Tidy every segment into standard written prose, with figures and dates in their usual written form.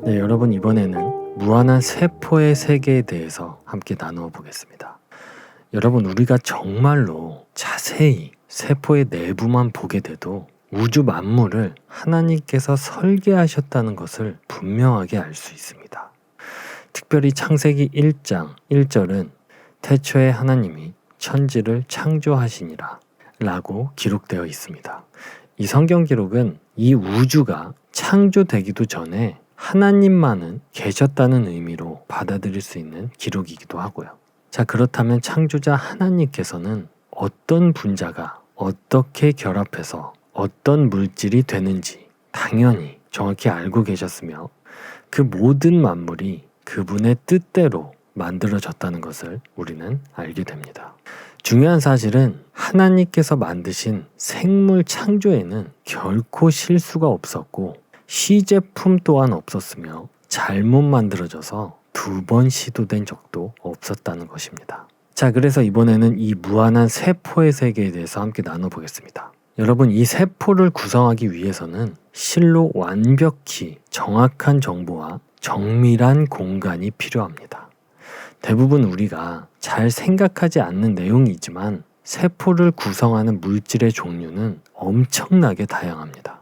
네, 여러분 이번에는 무한한 세포의 세계에 대해서 함께 나누어 보겠습니다. 여러분, 우리가 정말로 자세히 세포의 내부만 보게 돼도 우주 만물을 하나님께서 설계하셨다는 것을 분명하게 알 수 있습니다. 특별히 창세기 1장 1절은 태초에 하나님이 천지를 창조하시니라 라고 기록되어 있습니다. 이 성경 기록은 이 우주가 창조되기도 전에 하나님만은 계셨다는 의미로 받아들일 수 있는 기록이기도 하고요. 자, 그렇다면 창조자 하나님께서는 어떤 분자가 어떻게 결합해서 어떤 물질이 되는지 당연히 정확히 알고 계셨으며 그 모든 만물이 그분의 뜻대로 만들어졌다는 것을 우리는 알게 됩니다. 중요한 사실은 하나님께서 만드신 생물 창조에는 결코 실수가 없었고 시제품 또한 없었으며 잘못 만들어져서 2번 시도된 적도 없었다는 것입니다. 자, 그래서 이번에는 이 무한한 세포의 세계에 대해서 함께 나눠보겠습니다. 여러분, 이 세포를 구성하기 위해서는 실로 완벽히 정확한 정보와 정밀한 공간이 필요합니다. 대부분 우리가 잘 생각하지 않는 내용이지만 세포를 구성하는 물질의 종류는 엄청나게 다양합니다.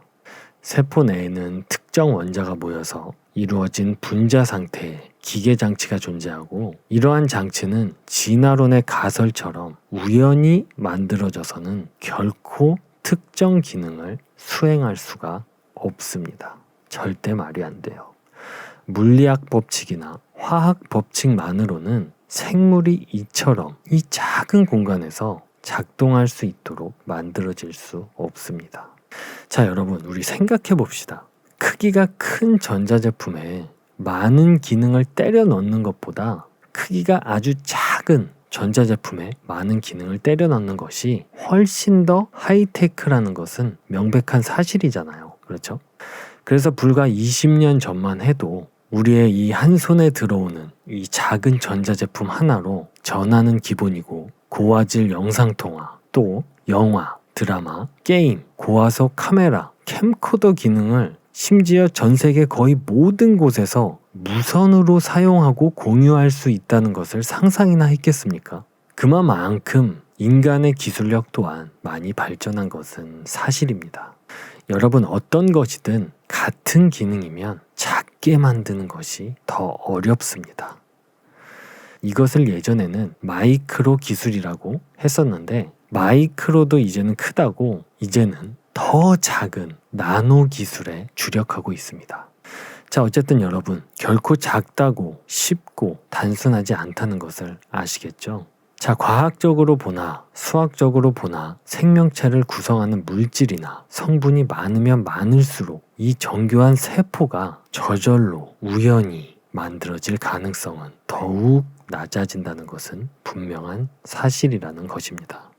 세포 내에는 특정 원자가 모여서 이루어진 분자 상태의 기계 장치가 존재하고 이러한 장치는 진화론의 가설처럼 우연히 만들어져서는 결코 특정 기능을 수행할 수가 없습니다. 절대 말이 안 돼요. 물리학 법칙이나 화학 법칙만으로는 생물이 이처럼 이 작은 공간에서 작동할 수 있도록 만들어질 수 없습니다. 자, 여러분, 우리 생각해 봅시다. 크기가 큰 전자제품에 많은 기능을 때려 넣는 것보다 크기가 아주 작은 전자제품에 많은 기능을 때려 넣는 것이 훨씬 더 하이테크라는 것은 명백한 사실이잖아요. 그렇죠? 그래서 불과 20년 전만 해도 우리의 이 한 손에 들어오는 이 작은 전자제품 하나로 전화는 기본이고 고화질 영상통화, 또 영화, 드라마, 게임, 고화소 카메라, 캠코더 기능을 심지어 전 세계 거의 모든 곳에서 무선으로 사용하고 공유할 수 있다는 것을 상상이나 했겠습니까? 그만큼 인간의 기술력 또한 많이 발전한 것은 사실입니다. 여러분, 어떤 것이든 같은 기능이면 작게 만드는 것이 더 어렵습니다. 이것을 예전에는 마이크로 기술이라고 했었는데 마이크로도 이제는 크다고 이제는 더 작은 나노 기술에 주력하고 있습니다. 자, 어쨌든 여러분, 결코 작다고 쉽고 단순하지 않다는 것을 아시겠죠? 자, 과학적으로 보나 수학적으로 보나 생명체를 구성하는 물질이나 성분이 많으면 많을수록 이 정교한 세포가 저절로 우연히 만들어질 가능성은 더욱 낮아진다는 것은 분명한 사실이라는 것입니다.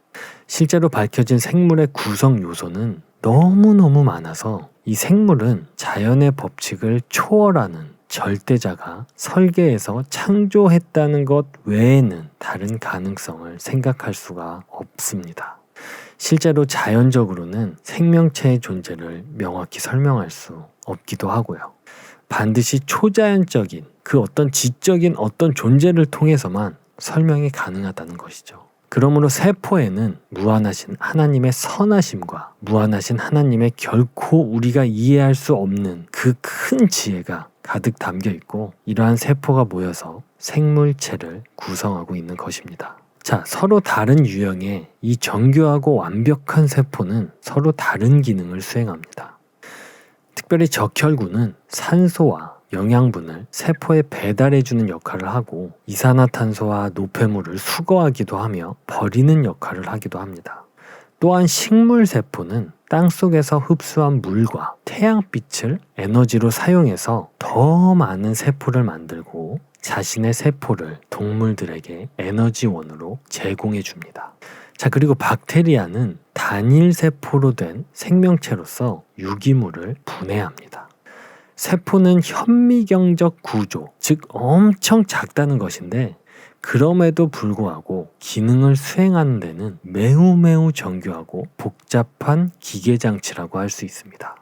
실제로 밝혀진 생물의 구성 요소는 너무너무 많아서 이 생물은 자연의 법칙을 초월하는 절대자가 설계해서 창조했다는 것 외에는 다른 가능성을 생각할 수가 없습니다. 실제로 자연적으로는 생명체의 존재를 명확히 설명할 수 없기도 하고요. 반드시 초자연적인 그 어떤 지적인 어떤 존재를 통해서만 설명이 가능하다는 것이죠. 그러므로 세포에는 무한하신 하나님의 선하심과 무한하신 하나님의 결코 우리가 이해할 수 없는 그 큰 지혜가 가득 담겨 있고 이러한 세포가 모여서 생물체를 구성하고 있는 것입니다. 자, 서로 다른 유형의 이 정교하고 완벽한 세포는 서로 다른 기능을 수행합니다. 특별히 적혈구는 산소와 영양분을 세포에 배달해주는 역할을 하고 이산화탄소와 노폐물을 수거하기도 하며 버리는 역할을 하기도 합니다. 또한 식물세포는 땅속에서 흡수한 물과 태양빛을 에너지로 사용해서 더 많은 세포를 만들고 자신의 세포를 동물들에게 에너지원으로 제공해 줍니다. 자, 그리고 박테리아는 단일 세포로 된 생명체로서 유기물을 분해합니다. 세포는 현미경적 구조, 즉 엄청 작다는 것인데 그럼에도 불구하고 기능을 수행하는 데는 매우 정교하고 복잡한 기계장치라고 할 수 있습니다.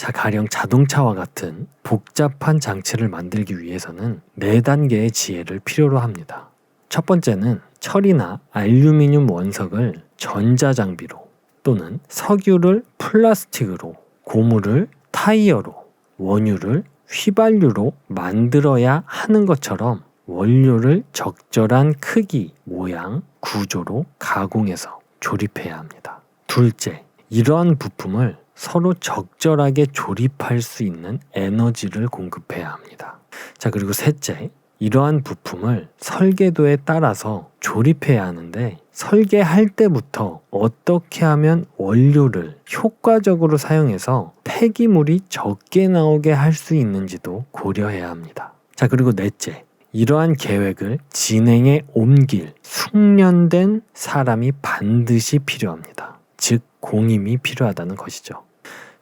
자, 가령 자동차와 같은 복잡한 장치를 만들기 위해서는 4단계의 지혜를 필요로 합니다. 첫 번째는 철이나 알루미늄 원석을 전자장비로 또는 석유를 플라스틱으로, 고무를 타이어로, 원유를 휘발유로 만들어야 하는 것처럼 원료를 적절한 크기, 모양, 구조로 가공해서 조립해야 합니다. 둘째, 이러한 부품을 서로 적절하게 조립할 수 있는 에너지를 공급해야 합니다. 자, 그리고 셋째, 이러한 부품을 설계도에 따라서 조립해야 하는데 설계할 때부터 어떻게 하면 원료를 효과적으로 사용해서 폐기물이 적게 나오게 할 수 있는지도 고려해야 합니다. 자, 그리고 넷째, 이러한 계획을 진행에 옮길 숙련된 사람이 반드시 필요합니다. 즉, 공임이 필요하다는 것이죠.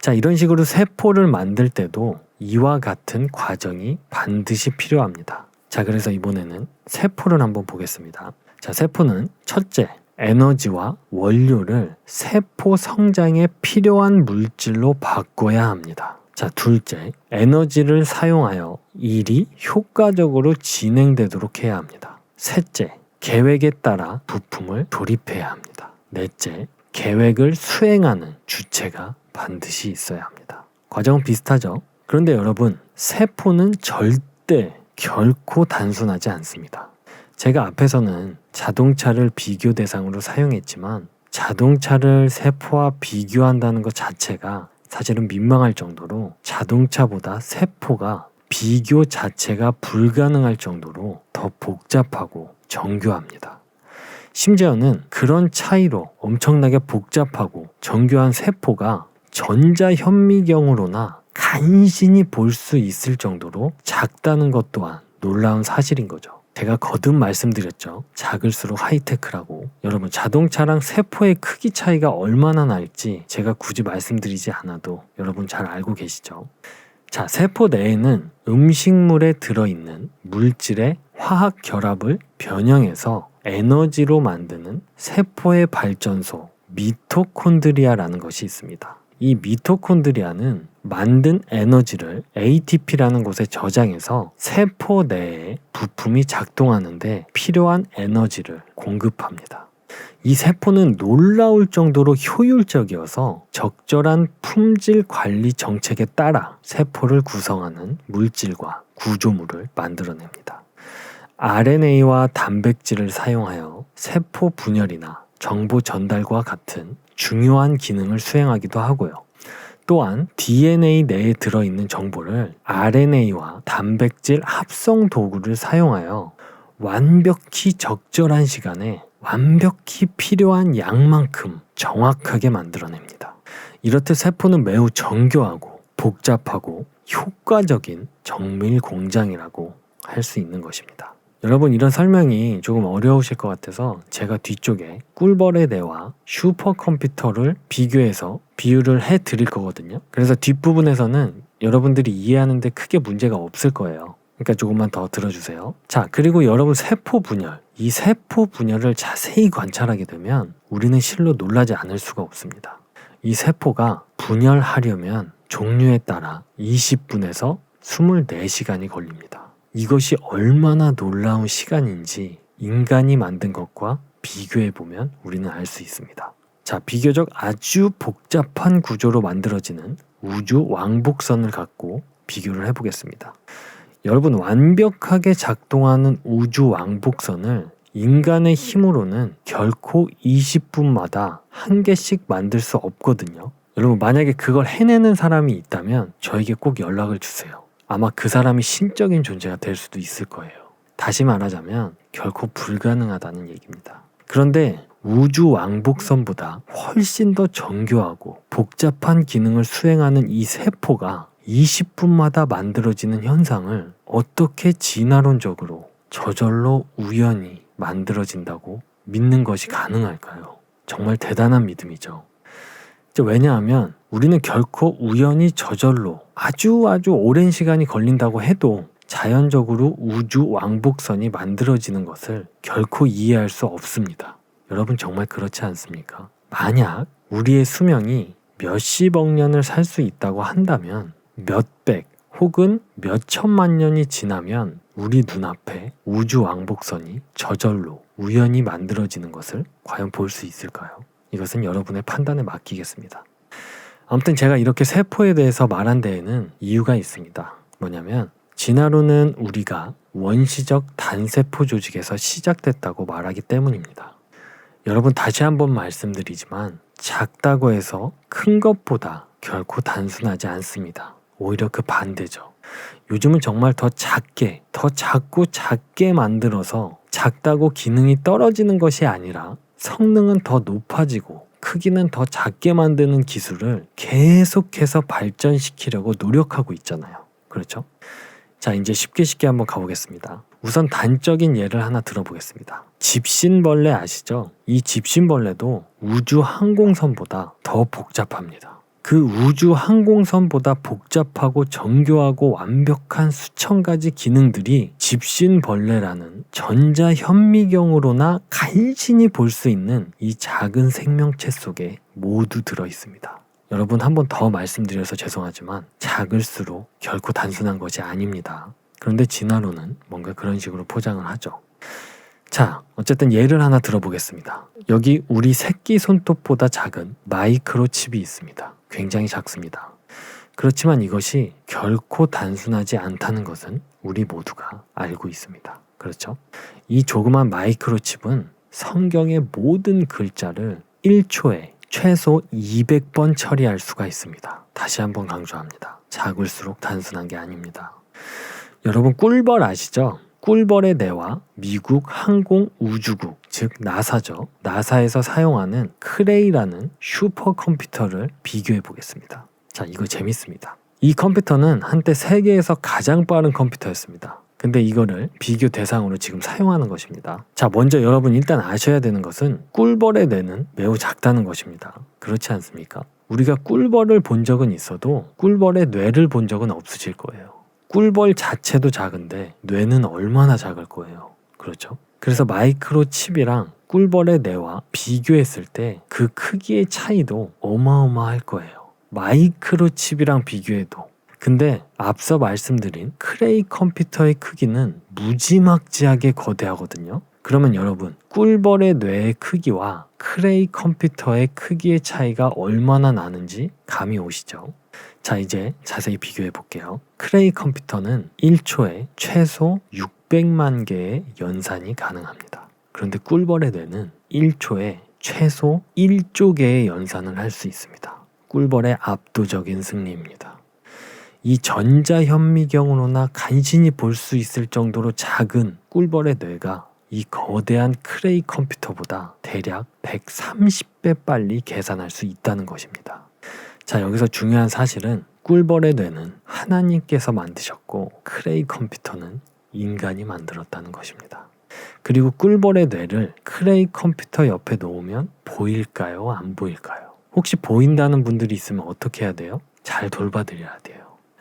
자, 이런 식으로 세포를 만들 때도 이와 같은 과정이 반드시 필요합니다. 자, 그래서 이번에는 세포를 한번 보겠습니다. 자, 세포는 첫째, 에너지와 원료를 세포 성장에 필요한 물질로 바꿔야 합니다. 자, 둘째, 에너지를 사용하여 일이 효과적으로 진행되도록 해야 합니다. 셋째, 계획에 따라 부품을 조립해야 합니다. 넷째, 계획을 수행하는 주체가 반드시 있어야 합니다. 과정은 비슷하죠? 그런데 여러분, 세포는 절대 결코 단순하지 않습니다. 제가 앞에서는 자동차를 비교 대상으로 사용했지만 자동차를 세포와 비교한다는 것 자체가 사실은 민망할 정도로 자동차보다 세포가 비교 자체가 불가능할 정도로 더 복잡하고 정교합니다. 심지어는 그런 차이로 엄청나게 복잡하고 정교한 세포가 전자현미경으로나 간신히 볼 수 있을 정도로 작다는 것 또한 놀라운 사실인 거죠. 제가 거듭 말씀드렸죠. 작을수록 하이테크라고. 여러분, 자동차랑 세포의 크기 차이가 얼마나 날지 제가 굳이 말씀드리지 않아도 여러분 잘 알고 계시죠. 자, 세포 내에는 음식물에 들어있는 물질의 화학 결합을 변형해서 에너지로 만드는 세포의 발전소 미토콘드리아라는 것이 있습니다. 이 미토콘드리아는 만든 에너지를 ATP라는 곳에 저장해서 세포 내에 부품이 작동하는데 필요한 에너지를 공급합니다. 이 세포는 놀라울 정도로 효율적이어서 적절한 품질 관리 정책에 따라 세포를 구성하는 물질과 구조물을 만들어냅니다. RNA와 단백질을 사용하여 세포 분열이나 정보 전달과 같은 중요한 기능을 수행하기도 하고요. 또한 DNA 내에 들어있는 정보를 RNA와 단백질 합성 도구를 사용하여 완벽히 적절한 시간에 완벽히 필요한 양만큼 정확하게 만들어냅니다. 이렇듯 세포는 매우 정교하고 복잡하고 효과적인 정밀 공장이라고 할 수 있는 것입니다. 여러분, 이런 설명이 조금 어려우실 것 같아서 제가 뒤쪽에 꿀벌의 뇌와 슈퍼컴퓨터를 비교해서 비유를 해드릴 거거든요. 그래서 뒷부분에서는 여러분들이 이해하는데 크게 문제가 없을 거예요. 그러니까 조금만 더 들어주세요. 자, 그리고 여러분, 세포 분열. 이 세포 분열을 자세히 관찰하게 되면 우리는 실로 놀라지 않을 수가 없습니다. 이 세포가 분열하려면 종류에 따라 20분에서 24시간이 걸립니다. 이것이 얼마나 놀라운 시간인지 인간이 만든 것과 비교해보면 우리는 알 수 있습니다. 자, 비교적 아주 복잡한 구조로 만들어지는 우주 왕복선을 갖고 비교를 해보겠습니다. 여러분, 완벽하게 작동하는 우주 왕복선을 인간의 힘으로는 결코 20분마다 한 개씩 만들 수 없거든요. 여러분, 만약에 그걸 해내는 사람이 있다면 저에게 꼭 연락을 주세요. 아마 그 사람이 신적인 존재가 될 수도 있을 거예요. 다시 말하자면 결코 불가능하다는 얘기입니다. 그런데 우주 왕복선보다 훨씬 더 정교하고 복잡한 기능을 수행하는 이 세포가 20분마다 만들어지는 현상을 어떻게 진화론적으로 저절로 우연히 만들어진다고 믿는 것이 가능할까요? 정말 대단한 믿음이죠. 왜냐하면 우리는 결코 우연히 저절로 아주 오랜 시간이 걸린다고 해도 자연적으로 우주 왕복선이 만들어지는 것을 결코 이해할 수 없습니다. 여러분, 정말 그렇지 않습니까? 만약 우리의 수명이 몇십억 년을 살 수 있다고 한다면 몇백 혹은 몇천만 년이 지나면 우리 눈앞에 우주 왕복선이 저절로 우연히 만들어지는 것을 과연 볼 수 있을까요? 이것은 여러분의 판단에 맡기겠습니다. 아무튼 제가 이렇게 세포에 대해서 말한 데에는 이유가 있습니다. 뭐냐면 진화론은 우리가 원시적 단세포 조직에서 시작됐다고 말하기 때문입니다. 여러분, 다시 한번 말씀드리지만 작다고 해서 큰 것보다 결코 단순하지 않습니다. 오히려 그 반대죠. 요즘은 정말 더 작고 작게 만들어서 작다고 기능이 떨어지는 것이 아니라 성능은 더 높아지고 크기는 더 작게 만드는 기술을 계속해서 발전시키려고 노력하고 있잖아요. 그렇죠? 자, 이제 쉽게 한번 가보겠습니다. 우선 단적인 예를 하나 들어보겠습니다. 집신벌레 아시죠? 이 집신벌레도 우주 항공선보다 더 복잡합니다. 그 우주 항공선보다 복잡하고 정교하고 완벽한 수천 가지 기능들이 집신벌레라는 전자현미경으로나 간신히 볼 수 있는 이 작은 생명체 속에 모두 들어 있습니다. 여러분, 한 번 더 말씀드려서 죄송하지만 작을수록 결코 단순한 것이 아닙니다. 그런데 진화론은 뭔가 그런 식으로 포장을 하죠. 자, 어쨌든 예를 하나 들어보겠습니다. 여기 우리 새끼 손톱보다 작은 마이크로칩이 있습니다. 굉장히 작습니다. 그렇지만 이것이 결코 단순하지 않다는 것은 우리 모두가 알고 있습니다. 그렇죠? 이 조그만 마이크로칩은 성경의 모든 글자를 1초에 최소 200번 처리할 수가 있습니다. 다시 한번 강조합니다. 작을수록 단순한 게 아닙니다. 여러분, 꿀벌 아시죠? 꿀벌의 뇌와 미국 항공우주국, 즉 나사죠. 나사에서 사용하는 크레이라는 슈퍼컴퓨터를 비교해 보겠습니다. 자, 이거 재밌습니다. 이 컴퓨터는 한때 세계에서 가장 빠른 컴퓨터였습니다. 근데 이거를 비교 대상으로 지금 사용하는 것입니다. 자, 먼저 여러분 일단 아셔야 되는 것은 꿀벌의 뇌는 매우 작다는 것입니다. 그렇지 않습니까? 우리가 꿀벌을 본 적은 있어도 꿀벌의 뇌를 본 적은 없으실 거예요. 꿀벌 자체도 작은데 뇌는 얼마나 작을 거예요. 그렇죠? 그래서 마이크로칩이랑 꿀벌의 뇌와 비교했을 때 그 크기의 차이도 어마어마할 거예요. 마이크로칩이랑 비교해도. 근데 앞서 말씀드린 크레이 컴퓨터의 크기는 무지막지하게 거대하거든요. 그러면 여러분, 꿀벌의 뇌의 크기와 크레이 컴퓨터의 크기의 차이가 얼마나 나는지 감이 오시죠? 자, 이제 자세히 비교해 볼게요. 크레이 컴퓨터는 1초에 최소 600만 개의 연산이 가능합니다. 그런데 꿀벌의 뇌는 1초에 최소 1조 개의 연산을 할 수 있습니다. 꿀벌의 압도적인 승리입니다. 이 전자현미경으로나 간신히 볼 수 있을 정도로 작은 꿀벌의 뇌가 이 거대한 크레이 컴퓨터보다 대략 130배 빨리 계산할 수 있다는 것입니다. 자, 여기서 중요한 사실은 꿀벌의 뇌는 하나님께서 만드셨고 크레이 컴퓨터는 인간이 만들었다는 것입니다. 그리고 꿀벌의 뇌를 크레이 컴퓨터 옆에 놓으면 보일까요? 안 보일까요? 혹시 보인다는 분들이 있으면 어떻게 해야 돼요? 잘 돌봐드려야 돼요.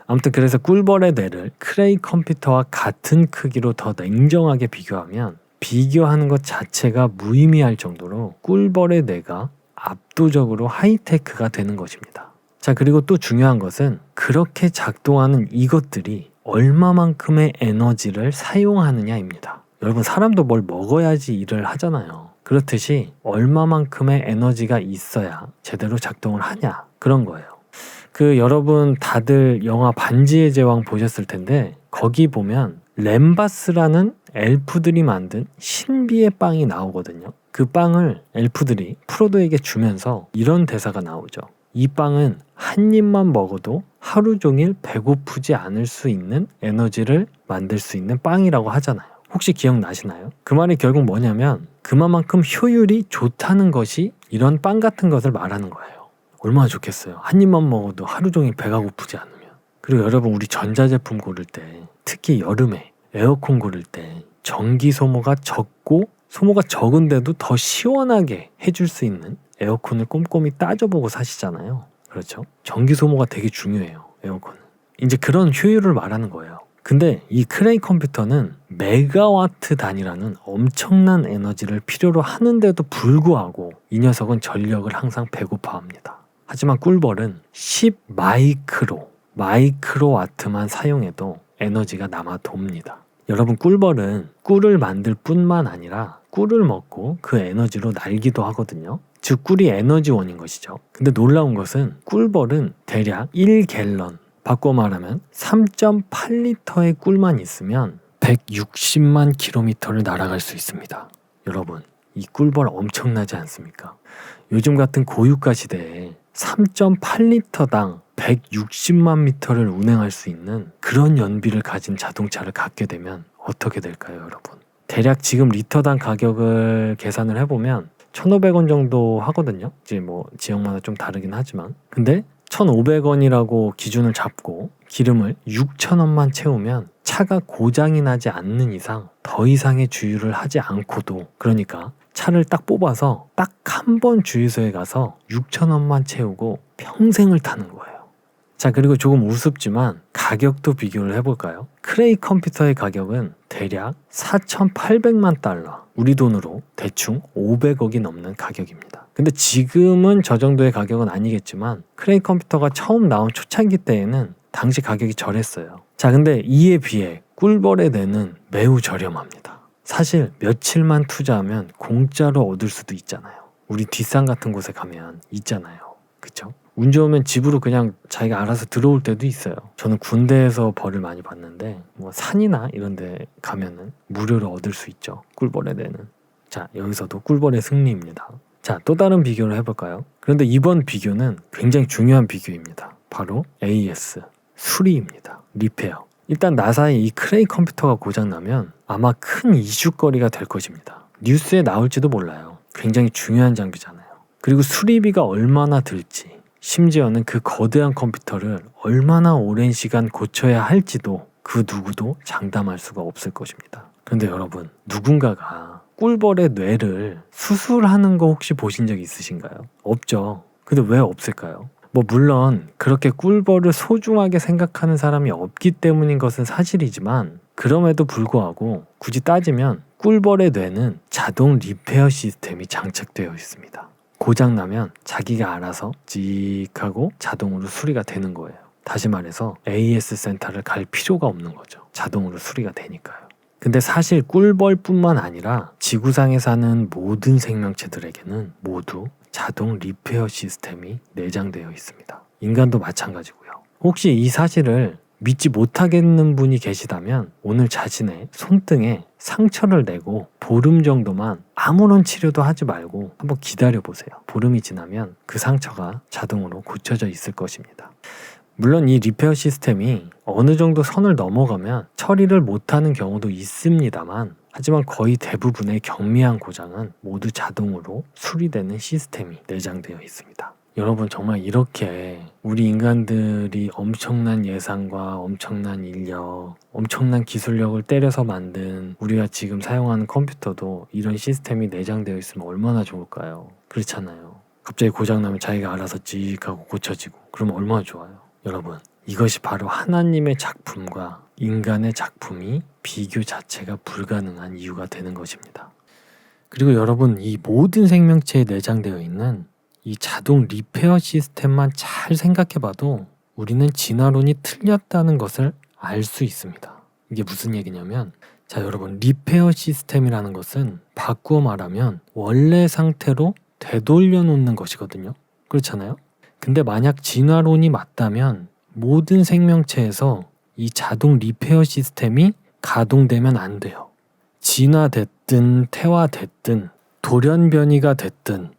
아무튼 그래서 꿀벌의 뇌를 크레이 컴퓨터와 같은 크기로 더 냉정하게 비교하면 비교하는 것 자체가 무의미할 정도로 꿀벌의 뇌가 압도적으로 하이테크가 되는 것입니다. 자, 그리고 또 중요한 것은 그렇게 작동하는 이것들이 얼마만큼의 에너지를 사용하느냐입니다. 여러분, 사람도 뭘 먹어야지 일을 하잖아요. 그렇듯이 얼마만큼의 에너지가 있어야 제대로 작동을 하냐, 그런 거예요. 여러분 다들 영화 반지의 제왕 보셨을 텐데 거기 보면 램바스라는 엘프들이 만든 신비의 빵이 나오거든요. 그 빵을 엘프들이 프로도에게 주면서 이런 대사가 나오죠. 이 빵은 한 입만 먹어도 하루 종일 배고프지 않을 수 있는 에너지를 만들 수 있는 빵이라고 하잖아요. 혹시 기억나시나요? 그 말이 결국 뭐냐면 그만큼 효율이 좋다는 것이 이런 빵 같은 것을 말하는 거예요. 얼마나 좋겠어요. 한 입만 먹어도 하루 종일 배가 고프지 않으면. 그리고 여러분, 우리 전자제품 고를 때, 특히 여름에 에어컨 고를 때 전기 소모가 적고 소모가 적은데도 더 시원하게 해줄 수 있는 에어컨을 꼼꼼히 따져보고 사시잖아요. 그렇죠? 전기 소모가 되게 중요해요, 에어컨은. 이제 그런 효율을 말하는 거예요. 근데 이 크레이 컴퓨터는 메가와트 단위라는 엄청난 에너지를 필요로 하는데도 불구하고 이 녀석은 전력을 항상 배고파합니다. 하지만 꿀벌은 10 마이크로와트만 사용해도 에너지가 남아 돕니다. 여러분, 꿀벌은 꿀을 만들 뿐만 아니라 꿀을 먹고 그 에너지로 날기도 하거든요. 즉 꿀이 에너지원인 것이죠. 근데 놀라운 것은 꿀벌은 대략 1갤런, 바꿔 말하면 3.8리터의 꿀만 있으면 160만 킬로미터를 날아갈 수 있습니다. 여러분, 이 꿀벌 엄청나지 않습니까? 요즘 같은 고유가 시대에 3.8리터당 160만 미터를 운행할 수 있는 그런 연비를 가진 자동차를 갖게 되면 어떻게 될까요, 여러분? 대략 지금 리터당 가격을 계산을 해보면 1,500원 정도 하거든요. 이제 뭐 지역마다 좀 다르긴 하지만, 근데 1,500원이라고 기준을 잡고 기름을 6,000원만 채우면 차가 고장이 나지 않는 이상 더 이상의 주유를 하지 않고도, 그러니까 차를 딱 뽑아서 딱 한 번 주유소에 가서 6,000원만 채우고 평생을 타는 거예요. 자, 그리고 조금 우습지만 가격도 비교를 해볼까요? 크레이 컴퓨터의 가격은 대략 4,800만 달러, 우리 돈으로 대충 500억이 넘는 가격입니다. 근데 지금은 저 정도의 가격은 아니겠지만 크레이 컴퓨터가 처음 나온 초창기 때에는 당시 가격이 저랬어요. 자, 근데 이에 비해 꿀벌의 뇌는 매우 저렴합니다. 사실 며칠만 투자하면 공짜로 얻을 수도 있잖아요. 우리 뒷산 같은 곳에 가면 있잖아요. 그쵸? 운 좋으면 집으로 그냥 자기가 알아서 들어올 때도 있어요. 저는 군대에서 벌을 많이 받는데 뭐 산이나 이런 데 가면은 무료로 얻을 수 있죠. 꿀벌의 뇌는. 자, 여기서도 꿀벌의 승리입니다. 자, 또 다른 비교를 해볼까요? 그런데 이번 비교는 굉장히 중요한 비교입니다. 바로 AS, 수리입니다. 리페어. 일단 나사의 이 크레이 컴퓨터가 고장나면 아마 큰 이슈거리가 될 것입니다. 뉴스에 나올지도 몰라요. 굉장히 중요한 장비잖아요. 그리고 수리비가 얼마나 들지, 심지어는 그 거대한 컴퓨터를 얼마나 오랜 시간 고쳐야 할지도 그 누구도 장담할 수가 없을 것입니다. 그런데 여러분, 누군가가 꿀벌의 뇌를 수술하는 거 혹시 보신 적 있으신가요? 없죠. 근데 왜 없을까요? 뭐 물론 그렇게 꿀벌을 소중하게 생각하는 사람이 없기 때문인 것은 사실이지만, 그럼에도 불구하고 굳이 따지면 꿀벌의 뇌는 자동 리페어 시스템이 장착되어 있습니다. 고장나면 자기가 알아서 찍 하고 자동으로 수리가 되는 거예요. 다시 말해서 AS 센터를 갈 필요가 없는 거죠. 자동으로 수리가 되니까요. 근데 사실 꿀벌뿐만 아니라 지구상에 사는 모든 생명체들에게는 모두 자동 리페어 시스템이 내장되어 있습니다. 인간도 마찬가지고요. 혹시 이 사실을 믿지 못하겠는 분이 계시다면 오늘 자신의 손등에 상처를 내고 보름 정도만 아무런 치료도 하지 말고 한번 기다려보세요. 보름이 지나면 그 상처가 자동으로 고쳐져 있을 것입니다. 물론 이 리페어 시스템이 어느 정도 선을 넘어가면 처리를 못하는 경우도 있습니다만, 하지만 거의 대부분의 경미한 고장은 모두 자동으로 수리되는 시스템이 내장되어 있습니다. 여러분, 정말 이렇게 우리 인간들이 엄청난 예산과 엄청난 인력, 엄청난 기술력을 때려서 만든 우리가 지금 사용하는 컴퓨터도 이런 시스템이 내장되어 있으면 얼마나 좋을까요? 그렇잖아요. 갑자기 고장나면 자기가 알아서 찍하고 고쳐지고, 그러면 얼마나 좋아요. 여러분, 이것이 바로 하나님의 작품과 인간의 작품이 비교 자체가 불가능한 이유가 되는 것입니다. 그리고 여러분, 이 모든 생명체에 내장되어 있는 이 자동 리페어 시스템만 잘 생각해봐도 우리는 진화론이 틀렸다는 것을 알 수 있습니다. 이게 무슨 얘기냐면, 자 여러분, 리페어 시스템이라는 것은 바꾸어 말하면 원래 상태로 되돌려 놓는 것이거든요. 그렇잖아요? 근데 만약 진화론이 맞다면 모든 생명체에서 이 자동 리페어 시스템이 가동되면 안 돼요. 진화됐든 태화됐든 돌연변이가 됐든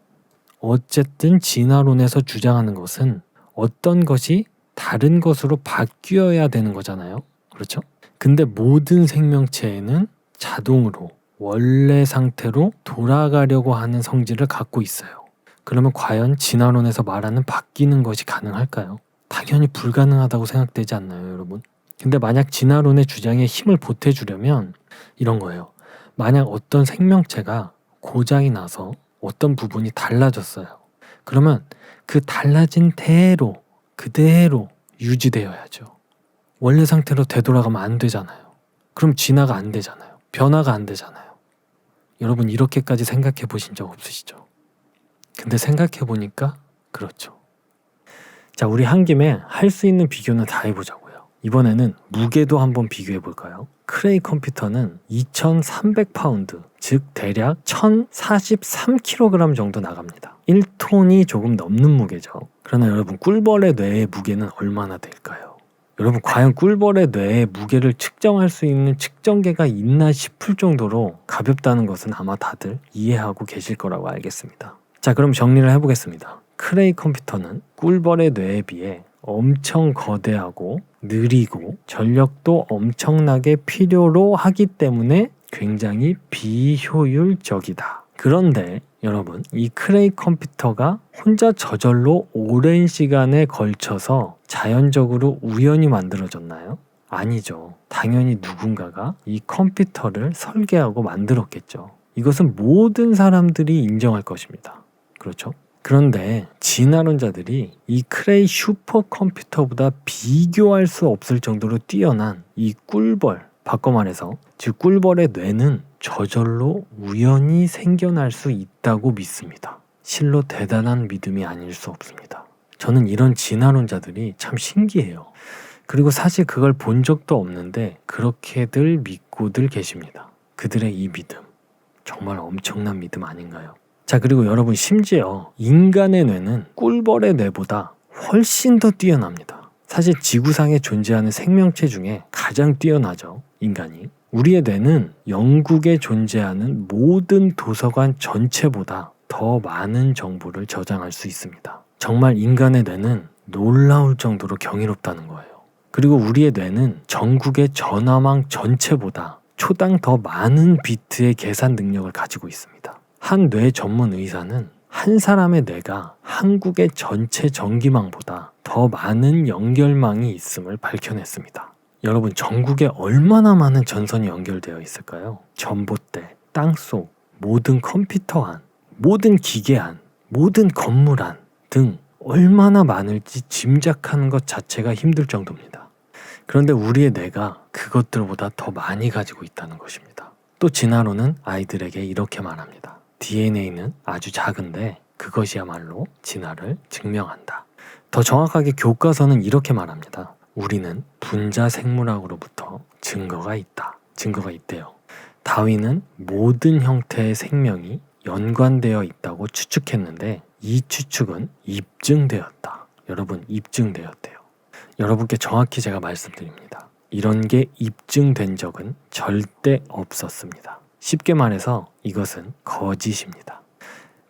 어쨌든 진화론에서 주장하는 것은 어떤 것이 다른 것으로 바뀌어야 되는 거잖아요. 그렇죠? 근데 모든 생명체에는 자동으로 원래 상태로 돌아가려고 하는 성질을 갖고 있어요. 그러면 과연 진화론에서 말하는 바뀌는 것이 가능할까요? 당연히 불가능하다고 생각되지 않나요, 여러분? 근데 만약 진화론의 주장에 힘을 보태주려면 이런 거예요. 만약 어떤 생명체가 고장이 나서 어떤 부분이 달라졌어요. 그러면 그 달라진 대로 그대로 유지되어야죠. 원래 상태로 되돌아가면 안 되잖아요. 그럼 진화가 안 되잖아요. 변화가 안 되잖아요. 여러분, 이렇게까지 생각해 보신 적 없으시죠? 근데 생각해 보니까 그렇죠. 자, 우리 한 김에 할 수 있는 비교는 다 해보자고요. 이번에는 무게도 한번 비교해 볼까요? 크레이 컴퓨터는 2300파운드, 즉 대략 1043kg 정도 나갑니다. 1톤이 조금 넘는 무게죠. 그러나 여러분, 꿀벌의 뇌의 무게는 얼마나 될까요? 여러분, 과연 꿀벌의 뇌의 무게를 측정할 수 있는 측정계가 있나 싶을 정도로 가볍다는 것은 아마 다들 이해하고 계실 거라고 알겠습니다. 자, 그럼 정리를 해보겠습니다. 크레이 컴퓨터는 꿀벌의 뇌에 비해 엄청 거대하고 느리고 전력도 엄청나게 필요로 하기 때문에 굉장히 비효율적이다. 그런데 여러분, 이 크레이 컴퓨터가 혼자 저절로 오랜 시간에 걸쳐서 자연적으로 우연히 만들어졌나요? 아니죠. 당연히 누군가가 이 컴퓨터를 설계하고 만들었겠죠. 이것은 모든 사람들이 인정할 것입니다. 그렇죠? 그런데 진화론자들이 이 크레이 슈퍼컴퓨터보다 비교할 수 없을 정도로 뛰어난 이 꿀벌, 바꿔 말해서 즉 꿀벌의 뇌는 저절로 우연히 생겨날 수 있다고 믿습니다. 실로 대단한 믿음이 아닐 수 없습니다. 저는 이런 진화론자들이 참 신기해요. 그리고 사실 그걸 본 적도 없는데 그렇게들 믿고들 계십니다. 그들의 이 믿음, 정말 엄청난 믿음 아닌가요? 자, 그리고 여러분, 심지어 인간의 뇌는 꿀벌의 뇌보다 훨씬 더 뛰어납니다. 사실 지구상에 존재하는 생명체 중에 가장 뛰어나죠, 인간이. 우리의 뇌는 영국에 존재하는 모든 도서관 전체보다 더 많은 정보를 저장할 수 있습니다. 정말 인간의 뇌는 놀라울 정도로 경이롭다는 거예요. 그리고 우리의 뇌는 전국의 전화망 전체보다 초당 더 많은 비트의 계산 능력을 가지고 있습니다. 한 뇌 전문 의사는 한 사람의 뇌가 한국의 전체 전기망보다 더 많은 연결망이 있음을 밝혀냈습니다. 여러분, 전국에 얼마나 많은 전선이 연결되어 있을까요? 전봇대, 땅속, 모든 컴퓨터 안, 모든 기계 안, 모든 건물 안 등 얼마나 많을지 짐작하는 것 자체가 힘들 정도입니다. 그런데 우리의 뇌가 그것들보다 더 많이 가지고 있다는 것입니다. 또 진화론은 아이들에게 이렇게 말합니다. DNA는 아주 작은데 그것이야말로 진화를 증명한다. 더 정확하게 교과서는 이렇게 말합니다. 우리는 분자 생물학으로부터 증거가 있다. 증거가 있대요. 다윈은 모든 형태의 생명이 연관되어 있다고 추측했는데 이 추측은 입증되었다. 여러분, 입증되었대요. 여러분께 정확히 제가 말씀드립니다. 이런 게 입증된 적은 절대 없었습니다. 쉽게 말해서 이것은 거짓입니다.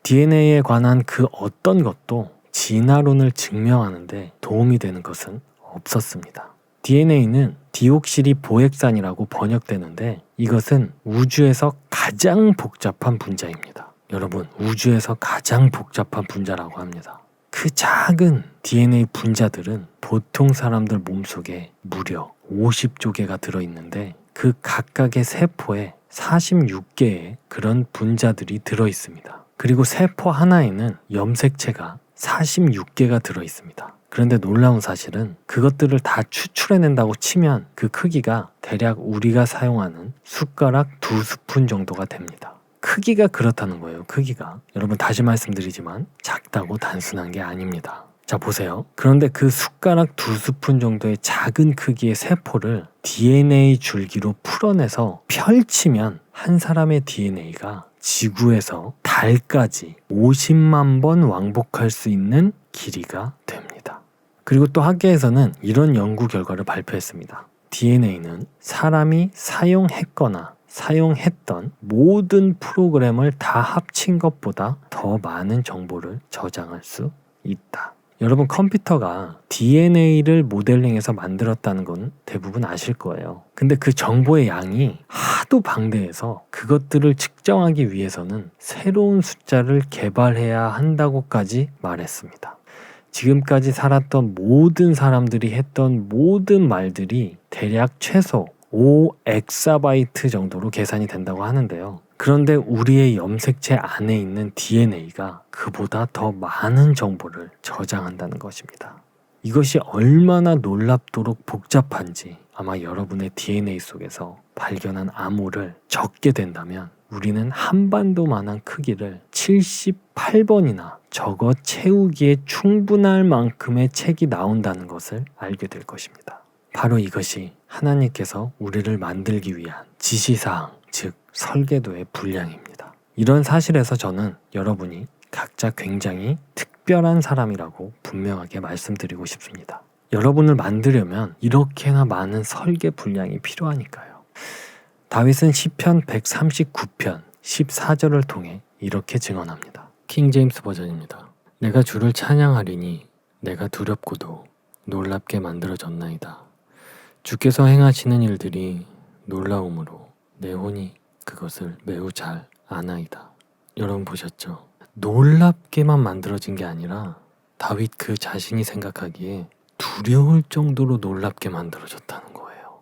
DNA에 관한 그 어떤 것도 진화론을 증명하는데 도움이 되는 것은 없었습니다. DNA는 디옥시리보핵산이라고 번역되는데 이것은 우주에서 가장 복잡한 분자입니다. 여러분, 우주에서 가장 복잡한 분자라고 합니다. 그 작은 DNA 분자들은 보통 사람들 몸속에 무려 50조 개가 들어있는데 그 각각의 세포에 46개의 그런 분자들이 들어있습니다. 그리고 세포 하나에는 염색체가 46개가 들어있습니다. 그런데 놀라운 사실은 그것들을 다 추출해낸다고 치면 그 크기가 대략 우리가 사용하는 숟가락 2스푼 정도가 됩니다. 크기가 그렇다는 거예요. 크기가. 여러분, 다시 말씀드리지만 작다고 단순한 게 아닙니다. 자, 보세요. 그런데 그 숟가락 2스푼 정도의 작은 크기의 세포를 DNA 줄기로 풀어내서 펼치면 한 사람의 DNA가 지구에서 달까지 50만 번 왕복할 수 있는 길이가 됩니다. 그리고 또 학계에서는 이런 연구 결과를 발표했습니다. DNA는 사람이 사용했거나 사용했던 모든 프로그램을 다 합친 것보다 더 많은 정보를 저장할 수 있다. 여러분, 컴퓨터가 DNA를 모델링해서 만들었다는 건 대부분 아실 거예요. 근데 그 정보의 양이 하도 방대해서 그것들을 측정하기 위해서는 새로운 숫자를 개발해야 한다고까지 말했습니다. 지금까지 살았던 모든 사람들이 했던 모든 말들이 대략 최소 5엑사바이트 정도로 계산이 된다고 하는데요. 그런데 우리의 염색체 안에 있는 DNA가 그보다 더 많은 정보를 저장한다는 것입니다. 이것이 얼마나 놀랍도록 복잡한지 아마 여러분의 DNA 속에서 발견한 암호를 적게 된다면 우리는 한반도만한 크기를 78번이나 적어 채우기에 충분할 만큼의 책이 나온다는 것을 알게 될 것입니다. 바로 이것이 하나님께서 우리를 만들기 위한 지시사항, 즉 설계도의 분량입니다. 이런 사실에서 저는 여러분이 각자 굉장히 특별한 사람이라고 분명하게 말씀드리고 싶습니다. 여러분을 만들려면 이렇게나 많은 설계 분량이 필요하니까요. 다윗은 시편 139편 14절을 통해 이렇게 증언합니다. 킹 제임스 버전입니다. 내가 주를 찬양하리니 내가 두렵고도 놀랍게 만들어졌나이다. 주께서 행하시는 일들이 놀라움으로 내 혼이 그것을 매우 잘 아나이다. 여러분 보셨죠? 놀랍게만 만들어진 게 아니라 다윗 그 자신이 생각하기에 두려울 정도로 놀랍게 만들어졌다는 거예요.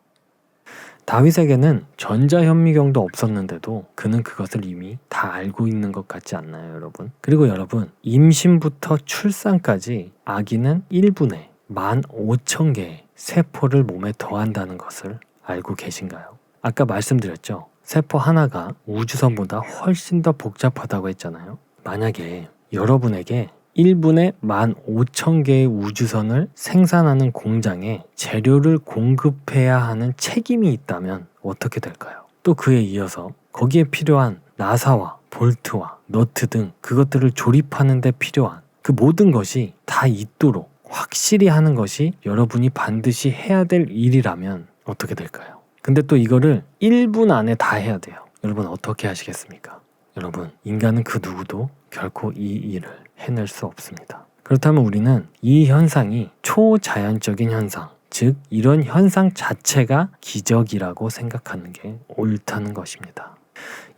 다윗에게는 전자현미경도 없었는데도 그는 그것을 이미 다 알고 있는 것 같지 않나요, 여러분? 그리고 여러분, 임신부터 출산까지 아기는 1분에 15,000개의 세포를 몸에 더한다는 것을 알고 계신가요? 아까 말씀드렸죠? 세포 하나가 우주선보다 훨씬 더 복잡하다고 했잖아요. 만약에 여러분에게 1분에 15,000개의 우주선을 생산하는 공장에 재료를 공급해야 하는 책임이 있다면 어떻게 될까요? 또 그에 이어서 거기에 필요한 나사와 볼트와 너트 등 그것들을 조립하는 데 필요한 그 모든 것이 다 있도록 확실히 하는 것이 여러분이 반드시 해야 될 일이라면 어떻게 될까요? 근데 또 이거를 1분 안에 다 해야 돼요. 여러분 어떻게 하시겠습니까? 여러분, 인간은 그 누구도 결코 이 일을 해낼 수 없습니다. 그렇다면 우리는 이 현상이 초자연적인 현상, 즉 이런 현상 자체가 기적이라고 생각하는 게 옳다는 것입니다.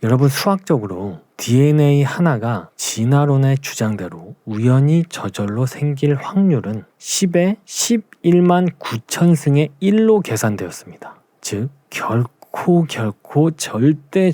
여러분, 수학적으로 DNA 하나가 진화론의 주장대로 우연히 저절로 생길 확률은 10의 11만 9천승의 1로 계산되었습니다. 즉 결코 절대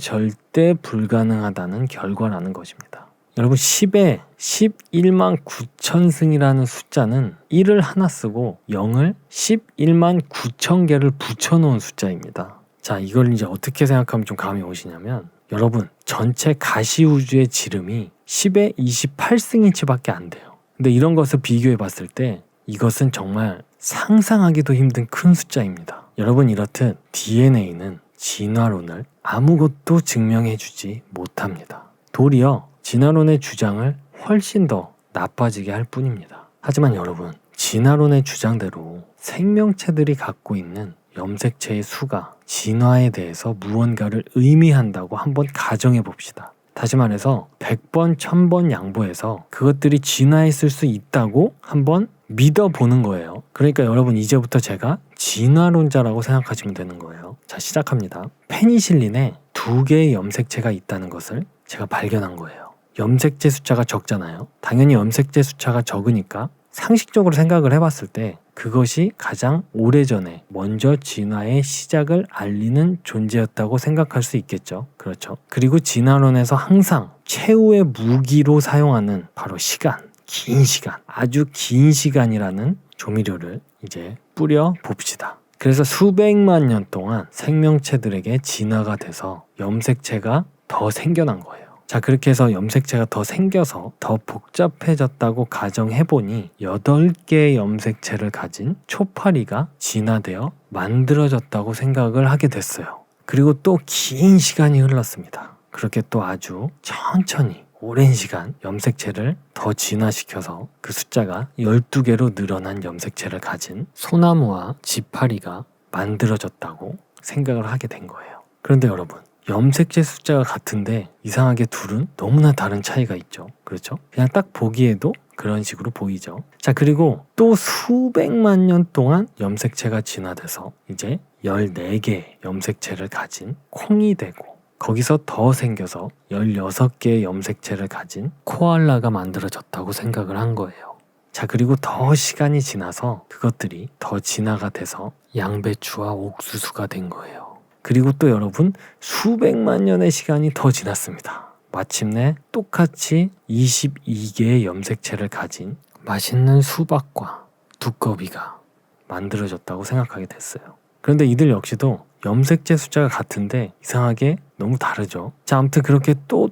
불가능하다는 결과라는 것입니다. 여러분, 10에 11만 9천승이라는 숫자는 1을 하나 쓰고 0을 11만 9천 개를 붙여놓은 숫자입니다. 자, 이걸 이제 어떻게 생각하면 좀 감이 오시냐면, 여러분, 전체 가시우주의 지름이 10에 28승인치밖에 안 돼요. 근데 이런 것을 비교해 봤을 때 이것은 정말 상상하기도 힘든 큰 숫자입니다. 여러분, 이렇듯 DNA는 진화론을 아무것도 증명해주지 못합니다. 도리어 진화론의 주장을 훨씬 더 나빠지게 할 뿐입니다. 하지만 여러분, 진화론의 주장대로 생명체들이 갖고 있는 염색체의 수가 진화에 대해서 무언가를 의미한다고 한번 가정해 봅시다. 다시 말해서 100번, 1000번 양보해서 그것들이 진화했을 수 있다고 한번 믿어보는 거예요. 그러니까 여러분, 이제부터 제가 진화론자라고 생각하시면 되는 거예요. 자, 시작합니다. 페니실린에 2개의 염색체가 있다는 것을 제가 발견한 거예요. 염색체 숫자가 적잖아요. 당연히 염색체 숫자가 적으니까 상식적으로 생각을 해봤을 때 그것이 가장 오래전에 먼저 진화의 시작을 알리는 존재였다고 생각할 수 있겠죠. 그렇죠. 그리고 진화론에서 항상 최후의 무기로 사용하는 바로 시간, 긴 시간, 아주 긴 시간이라는 조미료를 이제 뿌려 봅시다. 그래서 수백만 년 동안 생명체들에게 진화가 돼서 염색체가 더 생겨난 거예요. 자, 그렇게 해서 염색체가 더 생겨서 더 복잡해졌다고 가정해보니 8개의 염색체를 가진 초파리가 진화되어 만들어졌다고 생각을 하게 됐어요. 그리고 또 긴 시간이 흘렀습니다. 그렇게 또 아주 천천히 오랜 시간 염색체를 더 진화시켜서 그 숫자가 12개로 늘어난 염색체를 가진 소나무와 지파리가 만들어졌다고 생각을 하게 된 거예요. 그런데 여러분, 염색체 숫자가 같은데 이상하게 둘은 너무나 다른 차이가 있죠. 그렇죠? 그냥 딱 보기에도 그런 식으로 보이죠. 자, 그리고 또 수백만 년 동안 염색체가 진화돼서 이제 14개의 염색체를 가진 콩이 되고, 거기서 더 생겨서 16개의 염색체를 가진 코알라가 만들어졌다고 생각을 한 거예요. 자, 그리고 더 시간이 지나서 그것들이 더 진화가 돼서 양배추와 옥수수가 된 거예요. 그리고 또 여러분, 수백만 년의 시간이 더 지났습니다. 마침내 똑같이 22개의 염색체를 가진 맛있는 수박과 두꺼비가 만들어졌다고 생각하게 됐어요. 그런데 이들 역시도 염색체 숫자가 같은데 이상하게 너무 다르죠. 자, 아무튼 그렇게 또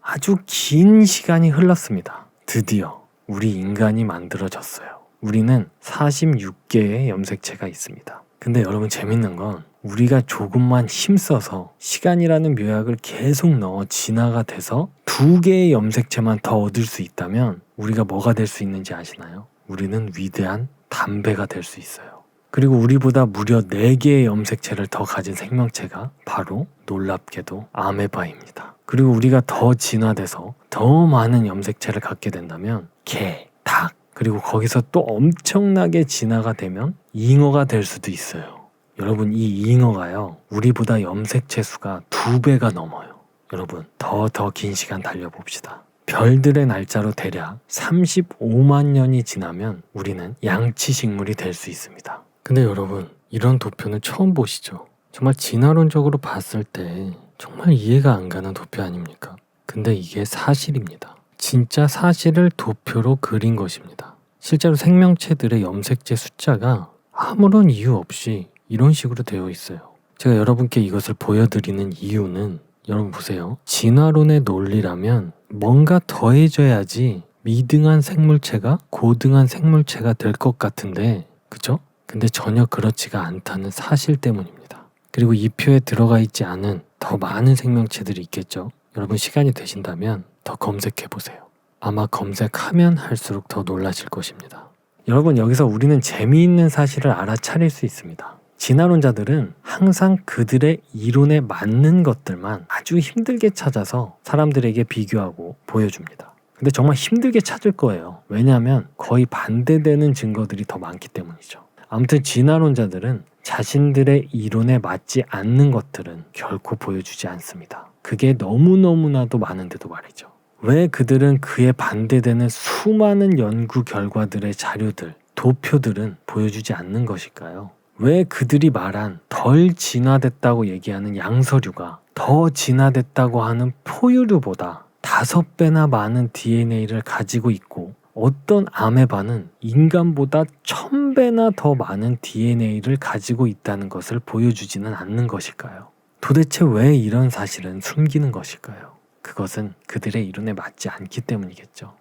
아주 긴 시간이 흘렀습니다. 드디어 우리 인간이 만들어졌어요. 우리는 46개의 염색체가 있습니다. 근데 여러분, 재밌는 건 우리가 조금만 힘써서 시간이라는 묘약을 계속 넣어 진화가 돼서 2개의 염색체만 더 얻을 수 있다면 우리가 뭐가 될 수 있는지 아시나요? 우리는 위대한 담배가 될 수 있어요. 그리고 우리보다 무려 4개의 염색체를 더 가진 생명체가 바로 놀랍게도 아메바입니다. 그리고 우리가 더 진화돼서 더 많은 염색체를 갖게 된다면 개, 닭, 그리고 거기서 또 엄청나게 진화가 되면 잉어가 될 수도 있어요. 여러분, 이 잉어가요, 우리보다 염색체 수가 2배가 넘어요. 여러분, 더 긴 시간 달려봅시다. 별들의 날짜로 대략 35만 년이 지나면 우리는 양치식물이 될 수 있습니다. 근데 여러분, 이런 도표는 처음 보시죠? 정말 진화론적으로 봤을 때 정말 이해가 안 가는 도표 아닙니까? 근데 이게 사실입니다. 진짜 사실을 도표로 그린 것입니다. 실제로 생명체들의 염색체 숫자가 아무런 이유 없이 이런 식으로 되어 있어요. 제가 여러분께 이것을 보여드리는 이유는, 여러분 보세요. 진화론의 논리라면 뭔가 더해져야지 미등한 생물체가 고등한 생물체가 될 것 같은데, 그죠? 근데 전혀 그렇지가 않다는 사실 때문입니다. 그리고 이 표에 들어가 있지 않은 더 많은 생명체들이 있겠죠. 여러분, 시간이 되신다면 더 검색해보세요. 아마 검색하면 할수록 더 놀라실 것입니다. 여러분, 여기서 우리는 재미있는 사실을 알아차릴 수 있습니다. 진화론자들은 항상 그들의 이론에 맞는 것들만 아주 힘들게 찾아서 사람들에게 비교하고 보여줍니다. 근데 정말 힘들게 찾을 거예요. 왜냐하면 거의 반대되는 증거들이 더 많기 때문이죠. 아무튼 진화론자들은 자신들의 이론에 맞지 않는 것들은 결코 보여주지 않습니다. 그게 너무너무나도 많은데도 말이죠. 왜 그들은 그에 반대되는 수많은 연구 결과들의 자료들, 도표들은 보여주지 않는 것일까요? 왜 그들이 말한 덜 진화됐다고 얘기하는 양서류가 더 진화됐다고 하는 포유류보다 5배나 많은 DNA를 가지고 있고, 어떤 아메바는 인간보다 1000배나 더 많은 DNA를 가지고 있다는 것을 보여주지는 않는 것일까요? 도대체 왜 이런 사실은 숨기는 것일까요? 그것은 그들의 이론에 맞지 않기 때문이겠죠.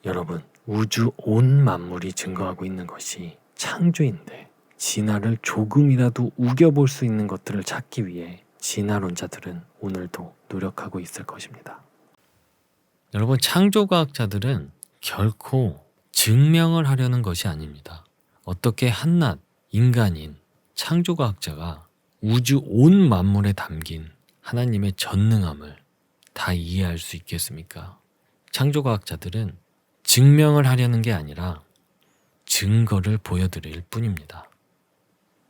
여러분, 우주 온 만물이 증거하고 있는 것이 창조인데, 진화를 조금이라도 우겨볼 수 있는 것들을 찾기 위해 진화론자들은 오늘도 노력하고 있을 것입니다. 여러분, 창조과학자들은 결코 증명을 하려는 것이 아닙니다. 어떻게 한낱 인간인 창조과학자가 우주 온 만물에 담긴 하나님의 전능함을 다 이해할 수 있겠습니까? 창조과학자들은 증명을 하려는 게 아니라 증거를 보여드릴 뿐입니다.